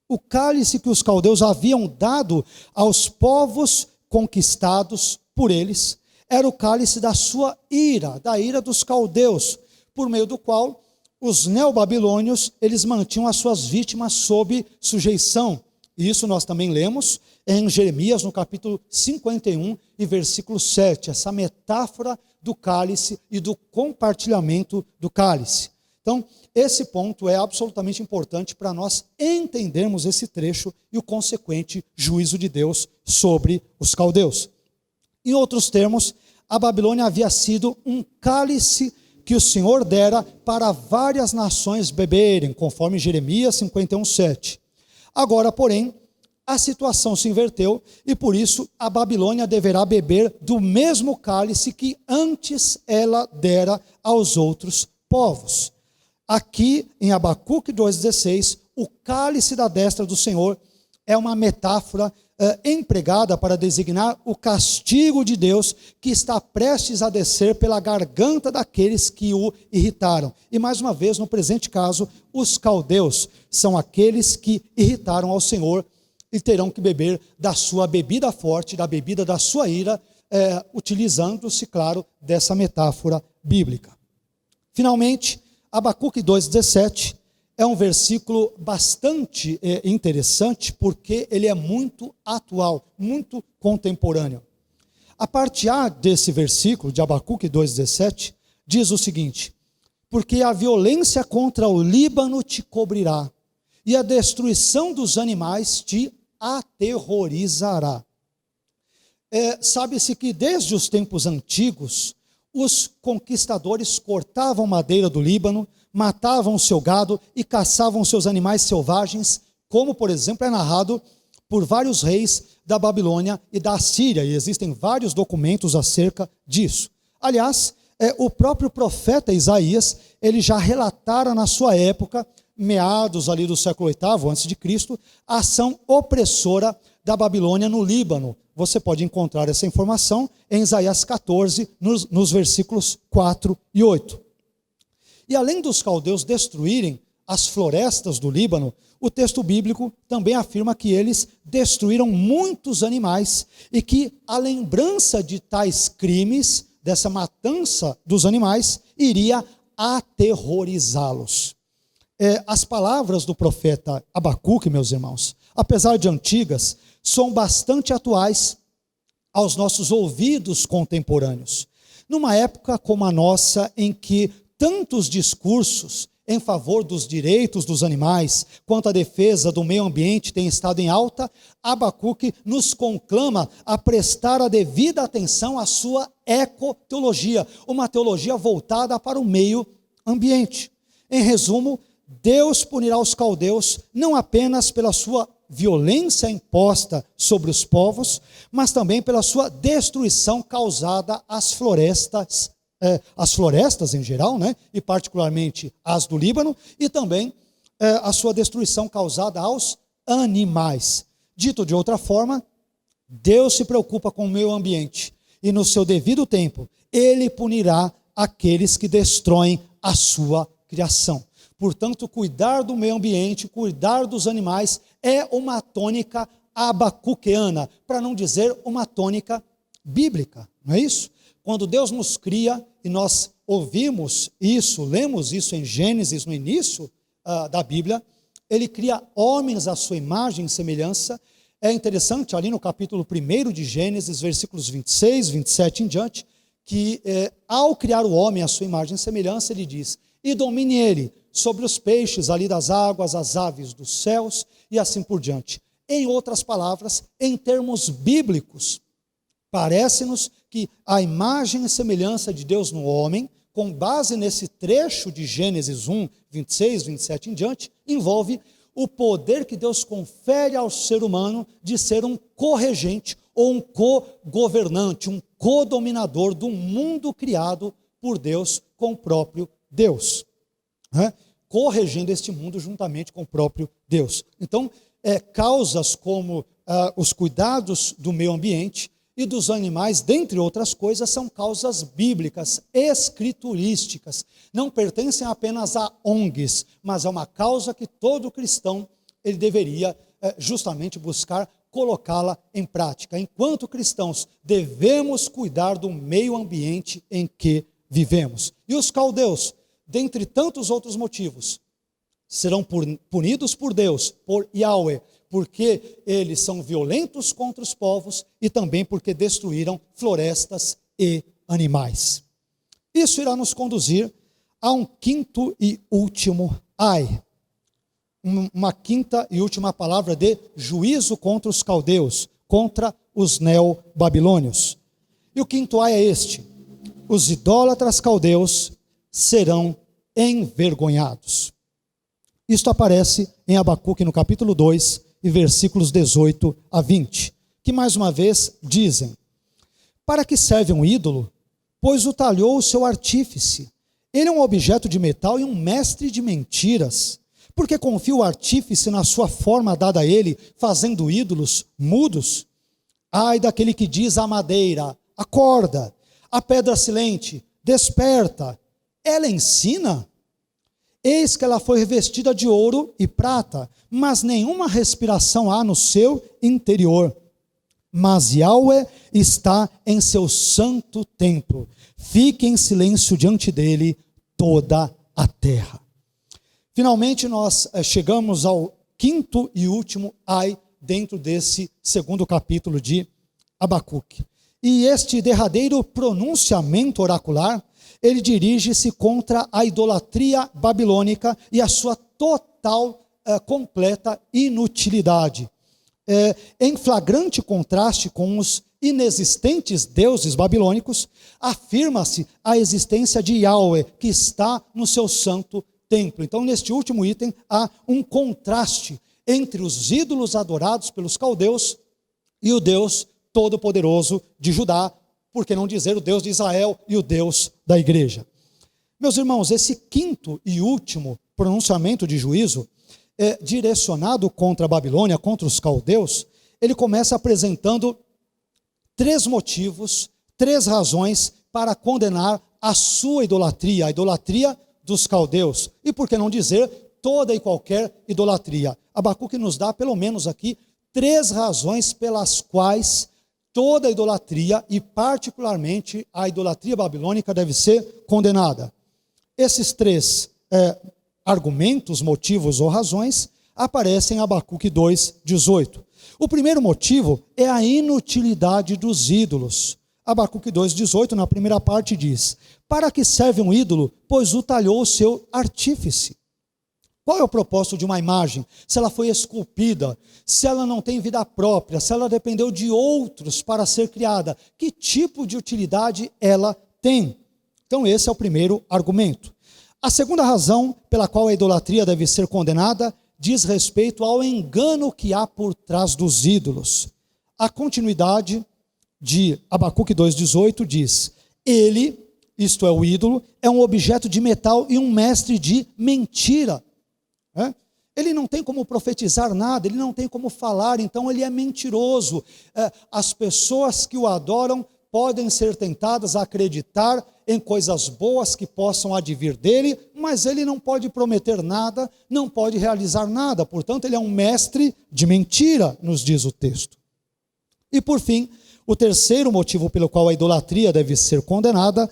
o cálice que os caldeus haviam dado aos povos conquistados por eles, era o cálice da sua ira, da ira dos caldeus, por meio do qual os neobabilônios, eles mantinham as suas vítimas sob sujeição. E isso nós também lemos em Jeremias, no capítulo 51 e versículo 7, essa metáfora do cálice e do compartilhamento do cálice. Então, esse ponto é absolutamente importante para nós entendermos esse trecho e o consequente juízo de Deus sobre os caldeus. Em outros termos, a Babilônia havia sido um cálice que o Senhor dera para várias nações beberem, conforme Jeremias 51:7. Agora, porém, a situação se inverteu e por isso a Babilônia deverá beber do mesmo cálice que antes ela dera aos outros povos. Aqui em Abacuque 2,16, o cálice da destra do Senhor é uma metáfora empregada para designar o castigo de Deus que está prestes a descer pela garganta daqueles que o irritaram. E mais uma vez, no presente caso, os caldeus são aqueles que irritaram ao Senhor e terão que beber da sua bebida forte, da bebida da sua ira, utilizando-se, claro, dessa metáfora bíblica. Finalmente, Abacuque 2,17 é um versículo bastante interessante, porque ele é muito atual, muito contemporâneo. A parte A desse versículo, de Abacuque 2,17, diz o seguinte: porque a violência contra o Líbano te cobrirá, e a destruição dos animais te aterrorizará. Sabe-se que desde os tempos antigos, os conquistadores cortavam madeira do Líbano, matavam o seu gado e caçavam seus animais selvagens, como, por exemplo, é narrado por vários reis da Babilônia e da Assíria, e existem vários documentos acerca disso. Aliás, o próprio profeta Isaías, ele já relatara na sua época, meados ali do século VIII a.C., a ação opressora da Babilônia no Líbano. Você pode encontrar essa informação em Isaías 14, nos versículos 4 e 8. E além dos caldeus destruírem as florestas do Líbano, o texto bíblico também afirma que eles destruíram muitos animais e que a lembrança de tais crimes, dessa matança dos animais, iria aterrorizá-los. As palavras do profeta Abacuque, meus irmãos, apesar de antigas, são bastante atuais aos nossos ouvidos contemporâneos. Numa época como a nossa, em que tantos discursos em favor dos direitos dos animais, quanto à defesa do meio ambiente tem estado em alta, Abacuque nos conclama a prestar a devida atenção à sua ecoteologia, uma teologia voltada para o meio ambiente. Em resumo, Deus punirá os caldeus não apenas pela sua violência imposta sobre os povos, mas também pela sua destruição causada às florestas em geral, né? E particularmente as do Líbano, e também a sua destruição causada aos animais. Dito de outra forma, Deus se preocupa com o meio ambiente, e no seu devido tempo, Ele punirá aqueles que destroem a sua criação. Portanto, cuidar do meio ambiente, cuidar dos animais, é uma tônica abacuqueana, para não dizer uma tônica bíblica, não é isso? Quando Deus nos cria, e nós ouvimos isso, lemos isso em Gênesis, no início da Bíblia, Ele cria homens à sua imagem e semelhança. É interessante, ali no capítulo 1 de Gênesis, versículos 26, 27 em diante, que ao criar o homem à sua imagem e semelhança, Ele diz: e domine ele sobre os peixes ali das águas, as aves dos céus e assim por diante. Em outras palavras, em termos bíblicos, parece-nos que a imagem e semelhança de Deus no homem, com base nesse trecho de Gênesis 1, 26, 27 em diante, envolve o poder que Deus confere ao ser humano de ser um corregente ou um co-governante, um co-dominador do mundo criado por Deus com o próprio Deus, né? Corrigindo este mundo juntamente com o próprio Deus. Então, causas como os cuidados do meio ambiente e dos animais, dentre outras coisas, são causas bíblicas, escriturísticas. Não pertencem apenas a ONGs, mas é uma causa que todo cristão ele deveria justamente buscar colocá-la em prática. Enquanto cristãos, devemos cuidar do meio ambiente em que vivemos. E os caldeus, dentre tantos outros motivos, serão punidos por Deus, por Yahweh, porque eles são violentos contra os povos e também porque destruíram florestas e animais. Isso irá nos conduzir a um quinto e último ai. Uma quinta e última palavra de juízo contra os caldeus, contra os neobabilônios. E o quinto ai é este: os idólatras caldeus serão envergonhados. Isto aparece em Abacuque no capítulo 2 e versículos 18 a 20, que mais uma vez dizem: para que serve um ídolo? Pois o talhou o seu artífice. Ele é um objeto de metal e um mestre de mentiras. Porque confia o artífice na sua forma dada a ele, fazendo ídolos mudos? Ai daquele que diz à madeira: acorda, a pedra silente: desperta. Ela ensina? Eis que ela foi revestida de ouro e prata, mas nenhuma respiração há no seu interior. Mas Yahweh está em seu santo templo. Fique em silêncio diante dele toda a terra. Finalmente nós chegamos ao quinto e último ai dentro desse segundo capítulo de Abacuque. E este derradeiro pronunciamento oracular, ele dirige-se contra a idolatria babilônica e a sua total, completa inutilidade. Em flagrante contraste com os inexistentes deuses babilônicos, afirma-se a existência de Yahweh, que está no seu santo templo. Então, neste último item, há um contraste entre os ídolos adorados pelos caldeus e o Deus Todo-Poderoso de Judá, por que não dizer o Deus de Israel e o Deus da igreja. Meus irmãos, esse quinto e último pronunciamento de juízo, direcionado contra a Babilônia, contra os caldeus, ele começa apresentando 3 motivos, 3 razões para condenar a sua idolatria, a idolatria dos caldeus, e por que não dizer toda e qualquer idolatria. Abacuque nos dá pelo menos aqui 3 razões pelas quais toda idolatria, e particularmente a idolatria babilônica, deve ser condenada. Esses 3 argumentos, motivos ou razões aparecem em Abacuque 2:18. O primeiro motivo é a inutilidade dos ídolos. Abacuque 2:18, na primeira parte, diz: para que serve um ídolo, pois o talhou o seu artífice. Qual é o propósito de uma imagem? Se ela foi esculpida, se ela não tem vida própria, se ela dependeu de outros para ser criada, que tipo de utilidade ela tem? Então esse é o primeiro argumento. A segunda razão pela qual a idolatria deve ser condenada diz respeito ao engano que há por trás dos ídolos. A continuidade de Abacuque 2,18 diz: ele, isto é o ídolo, é um objeto de metal e um mestre de mentira. Ele não tem como profetizar nada, ele não tem como falar, então ele é mentiroso. As pessoas que o adoram podem ser tentadas a acreditar em coisas boas que possam advir dele, mas ele não pode prometer nada, não pode realizar nada, portanto ele é um mestre de mentira, nos diz o texto. E por fim, o terceiro motivo pelo qual a idolatria deve ser condenada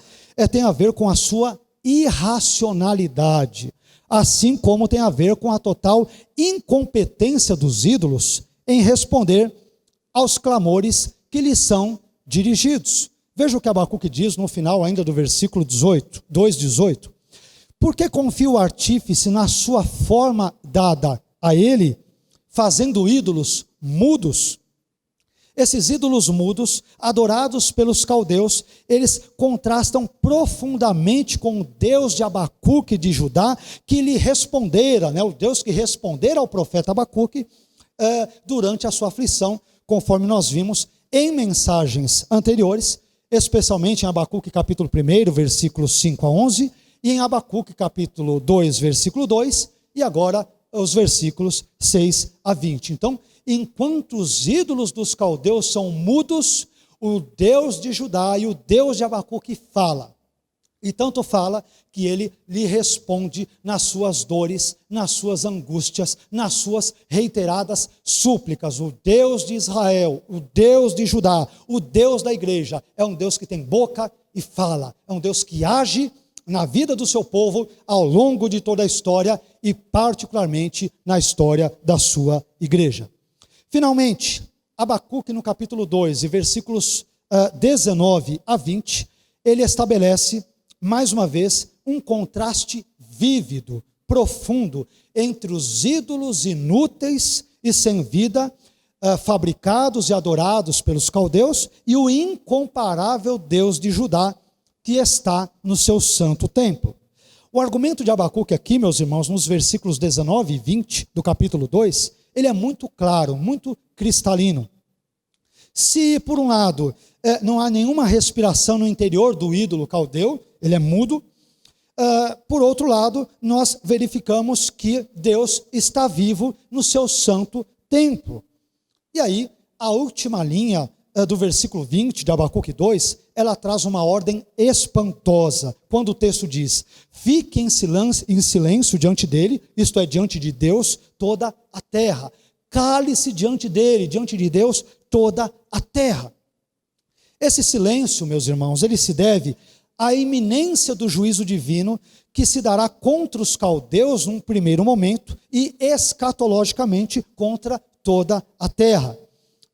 tem a ver com a sua irracionalidade, assim como tem a ver com a total incompetência dos ídolos em responder aos clamores que lhes são dirigidos. Veja o que Abacuque diz no final ainda do versículo 2,18. Por que confia o artífice na sua forma dada a ele, fazendo ídolos mudos? Esses ídolos mudos, adorados pelos caldeus, eles contrastam profundamente com o Deus de Abacuque de Judá, que lhe respondera, o Deus que respondera ao profeta Abacuque durante a sua aflição, conforme nós vimos em mensagens anteriores, especialmente em Abacuque capítulo 1, versículos 5 a 11, e em Abacuque capítulo 2, versículo 2, e agora os versículos 6 a 20. Então, enquanto os ídolos dos caldeus são mudos, o Deus de Judá e o Deus de Abacuque fala. E tanto fala que ele lhe responde nas suas dores, nas suas angústias, nas suas reiteradas súplicas. O Deus de Israel, o Deus de Judá, o Deus da igreja, é um Deus que tem boca e fala. É um Deus que age na vida do seu povo ao longo de toda a história e particularmente na história da sua igreja. Finalmente, Abacuque no capítulo 2, e versículos 19 a 20, ele estabelece mais uma vez um contraste vívido, profundo, entre os ídolos inúteis e sem vida, fabricados e adorados pelos caldeus, e o incomparável Deus de Judá, que está no seu santo templo. O argumento de Abacuque aqui, meus irmãos, nos versículos 19 e 20 do capítulo 2, ele é muito claro, muito cristalino. Se, por um lado, não há nenhuma respiração no interior do ídolo caldeu, ele é mudo, por outro lado, nós verificamos que Deus está vivo no seu santo templo. E aí, a última linha do versículo 20 de Abacuque 2, ela traz uma ordem espantosa, quando o texto diz: fique em silêncio diante dele, isto é, diante de Deus, toda a terra. Cale-se diante dele, diante de Deus, toda a terra. Esse silêncio, meus irmãos, ele se deve à iminência do juízo divino que se dará contra os caldeus num primeiro momento e escatologicamente contra toda a terra.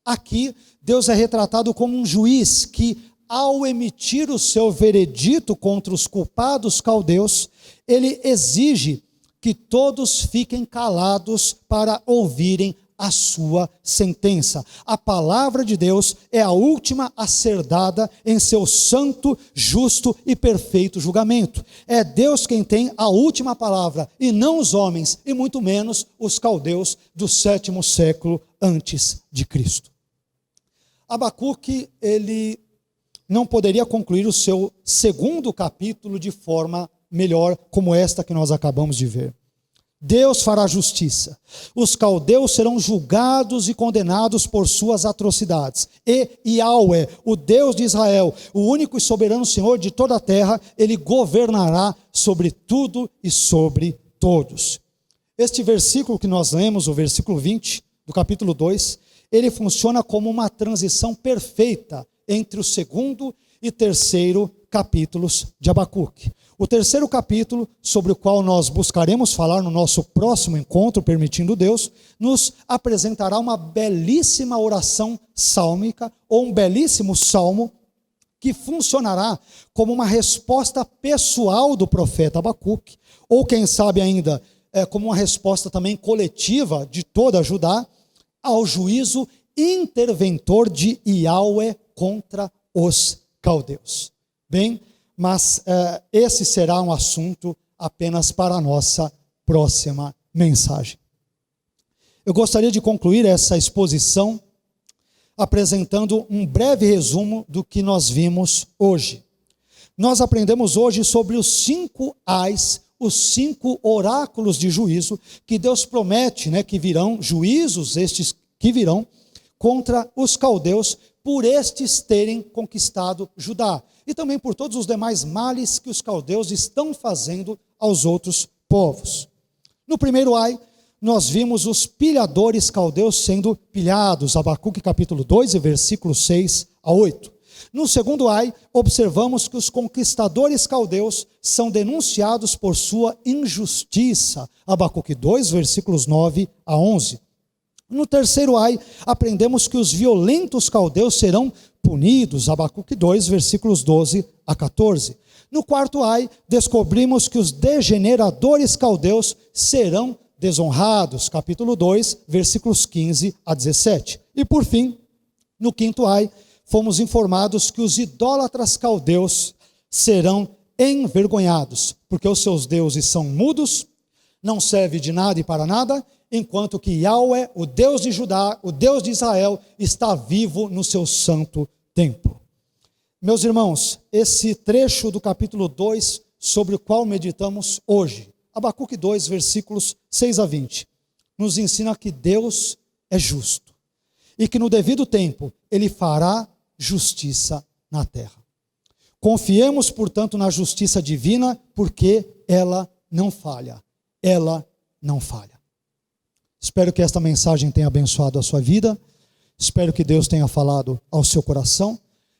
Aqui, Deus é retratado como um juiz que, ao emitir o seu veredito contra os culpados caldeus, ele exige que todos fiquem calados para ouvirem a sua sentença. A palavra de Deus é a última a ser dada em seu santo, justo e perfeito julgamento. É Deus quem tem a última palavra, e não os homens, e muito menos os caldeus do 7º século antes de Cristo. Abacuque, ele não poderia concluir o seu segundo capítulo de forma melhor, como esta que nós acabamos de ver. Deus fará justiça. Os caldeus serão julgados e condenados por suas atrocidades. E Yahweh, o Deus de Israel, o único e soberano Senhor de toda a terra, ele governará sobre tudo e sobre todos. Este versículo que nós lemos, o versículo 20 do capítulo 2, ele funciona como uma transição perfeita entre o segundo e terceiro capítulos de Abacuque. O terceiro capítulo, sobre o qual nós buscaremos falar no nosso próximo encontro, permitindo Deus, nos apresentará uma belíssima oração sálmica, ou um belíssimo salmo, que funcionará como uma resposta pessoal do profeta Abacuque, ou quem sabe ainda, como uma resposta também coletiva de toda Judá ao juízo interventor de Yahweh contra os caldeus. Bem, mas esse será um assunto apenas para a nossa próxima mensagem. Eu gostaria de concluir essa exposição apresentando um breve resumo do que nós vimos hoje. Nós aprendemos hoje sobre os 5 ais, os 5 oráculos de juízo que Deus promete, que virão, juízos estes que virão contra os caldeus, por estes terem conquistado Judá, e também por todos os demais males que os caldeus estão fazendo aos outros povos. No primeiro ai, nós vimos os pilhadores caldeus sendo pilhados, Abacuque capítulo 2, versículos 6 a 8. No segundo ai, observamos que os conquistadores caldeus são denunciados por sua injustiça, Abacuque 2, versículos 9 a 11. No terceiro ai, aprendemos que os violentos caldeus serão punidos, Abacuque 2, versículos 12 a 14. No quarto ai, descobrimos que os degeneradores caldeus serão desonrados, capítulo 2, versículos 15 a 17. E por fim, no quinto ai, fomos informados que os idólatras caldeus serão envergonhados, porque os seus deuses são mudos, não servem de nada e para nada, enquanto que Yahweh, o Deus de Judá, o Deus de Israel, está vivo no seu santo templo. Meus irmãos, esse trecho do capítulo 2, sobre o qual meditamos hoje, Abacuque 2, versículos 6 a 20, nos ensina que Deus é justo, e que no devido tempo Ele fará justiça na terra. Confiemos, portanto, na justiça divina, porque ela não falha. Ela não falha. Espero que esta mensagem tenha abençoado a sua vida. Espero que Deus tenha falado ao seu coração.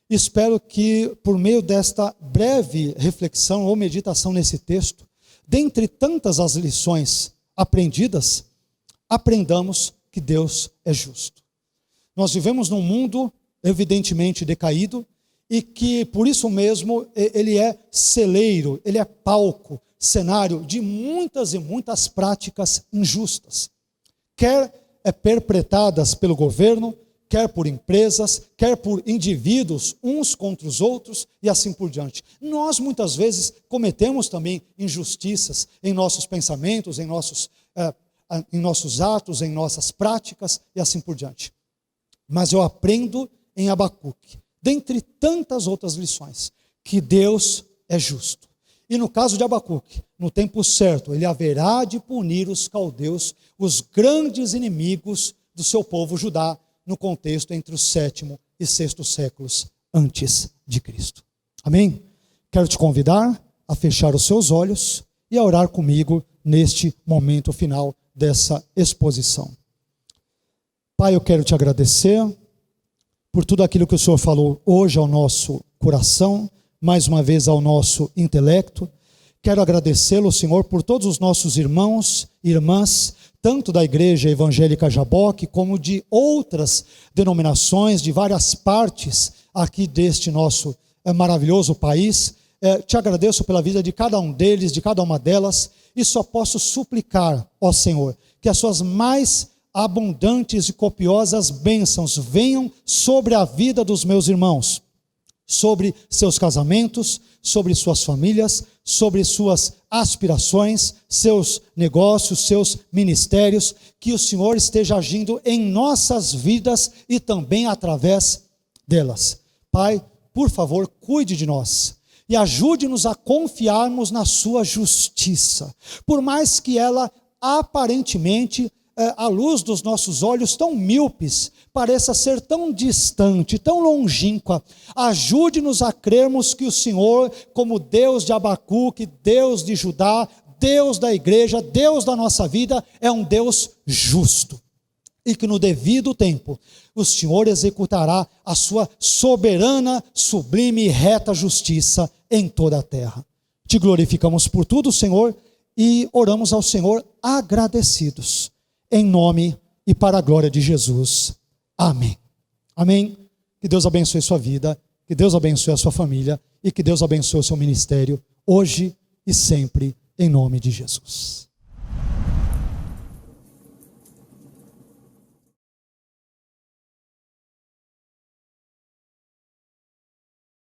Espero que, por meio desta breve reflexão ou meditação nesse texto, dentre tantas as lições aprendidas, aprendamos que Deus é justo. Nós vivemos num mundo evidentemente decaído e que, por isso mesmo, ele é celeiro, ele é palco, cenário de muitas e muitas práticas injustas, quer perpetradas pelo governo, quer por empresas, quer por indivíduos, uns contra os outros, e assim por diante. Nós, muitas vezes, cometemos também injustiças em nossos pensamentos, em nossos atos, em nossas práticas, e assim por diante. Mas eu aprendo em Abacuque, dentre tantas outras lições, que Deus é justo. E no caso de Abacuque, no tempo certo, ele haverá de punir os caldeus, os grandes inimigos do seu povo Judá, no contexto entre o 7º e 6º séculos antes de Cristo. Amém? Quero te convidar a fechar os seus olhos e a orar comigo neste momento final dessa exposição. Pai, eu quero te agradecer por tudo aquilo que o Senhor falou hoje ao nosso coração, mais uma vez ao nosso intelecto. Quero agradecê-lo, Senhor, por todos os nossos irmãos e irmãs, tanto da Igreja Evangélica Jaboque, como de outras denominações, de várias partes aqui deste nosso maravilhoso país. Te agradeço pela vida de cada um deles, de cada uma delas, e só posso suplicar, ó Senhor, que as suas mais abundantes e copiosas bênçãos venham sobre a vida dos meus irmãos, sobre seus casamentos, sobre suas famílias, sobre suas aspirações, seus negócios, seus ministérios, que o Senhor esteja agindo em nossas vidas e também através delas. Pai, por favor, cuide de nós e ajude-nos a confiarmos na sua justiça, por mais que ela aparentemente, à luz dos nossos olhos tão míopes, pareça ser tão distante, tão longínqua. Ajude-nos a crermos que o Senhor, como Deus de Abacuque, Deus de Judá, Deus da igreja, Deus da nossa vida, é um Deus justo. E que no devido tempo, o Senhor executará a sua soberana, sublime e reta justiça em toda a terra. Te glorificamos por tudo, Senhor, e oramos ao Senhor agradecidos. Em nome e para a glória de Jesus. Amém. Amém. Que Deus abençoe sua vida, que Deus abençoe a sua família e que Deus abençoe o seu ministério hoje e sempre, em nome de Jesus.